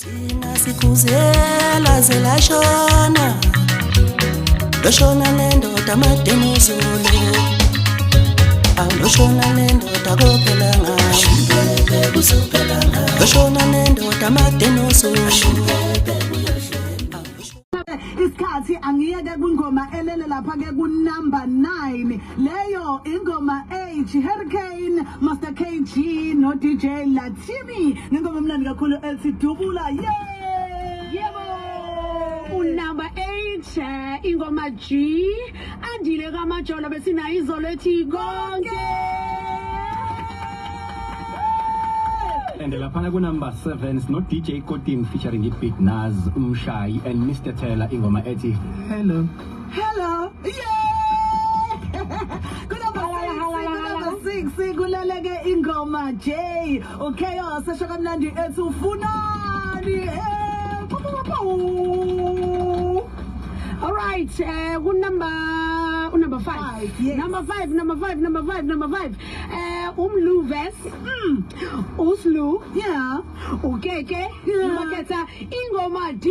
Thina sikuzela zelashona loshona nendoda amadeni izulu awuloshona nendoda kophela ngayo loshona nendoda amadeni izulu isikhathi angiyeke kwingoma elele lapha ke ku number 9 leyo ingoma H Hurricane Master KG no DJ Latimi ngingoma emnandi kakhulu ethi dubula yebo unumber 8 ingoma G andile kamajolo besina izolo ethi konke. And lapana ku number 7 no DJ Kotim featuring Big Naz, Umshai and Mr. Taylor ingoma ethi hello Six kulaleke ingoma J Chaos ashaka mnandi ethi ufunani All right, number 5. Yes. Number 5. Umluves, Uslu, yeah Ukeke, Maketa, Ingoma D.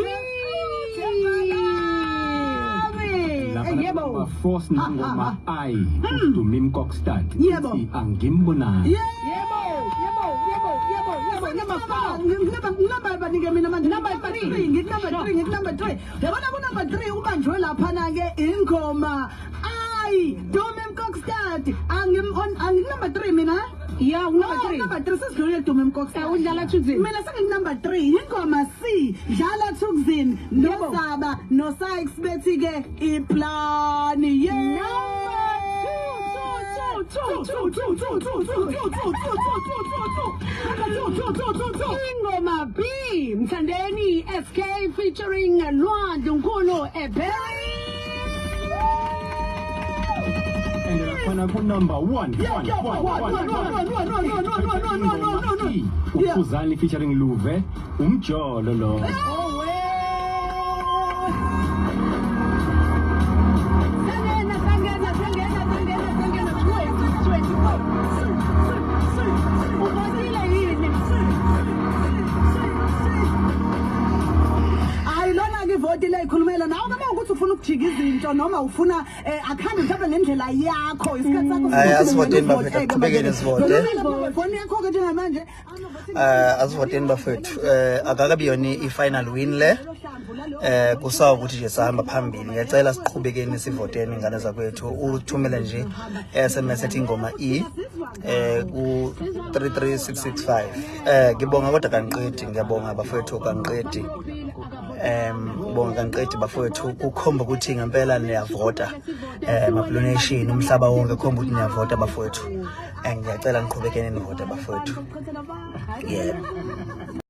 Lapana force ngoma I to Mim Cockstad Yebo. Angimbona Yebo. Number 4 number 3 yabona ku number 3 ubanjwe laphana ke ingoma I Domem Cockstad number 3 mina Yeah, number 3 sesidlulile Domem Cockstad udlala Thukzin. mina sengi number 3 ingoma C dlala Thukzin noSaba no Sykes bethi ke iplan Ingoma B Mthandeni SK featuring Lwandle Nkulu Ebeli. and lapana ku number 1 Ukhuzani featuring Luve umjolo lo Votile ikhulumela nawe noma ukuthi ufuna ukujika izinto noma ufuna akhambe mhlawumbe ngendlela yakho isikhathi sakho asivoteni bafethu aqhubekele sivote foni yakho ke njengamanje asivoteni bafethu akakabi yona i-final win le kusawa ukuthi nje sahamba phambili ngiyacela siqhubekeni sivoteni ingane zakwethu uthumele nje SMS ethi ingoma E ku 33665 ngibonga kodwa kanqedi ngiyabonga bafethu kanqedi bonga kanqedi bafethu kukhomba ukuthi ngempela niyavota maplanation umhlaba wonke khomba ukuthi niyavota bafethu ngiyacela niqhubekeni nivota bafethu yeah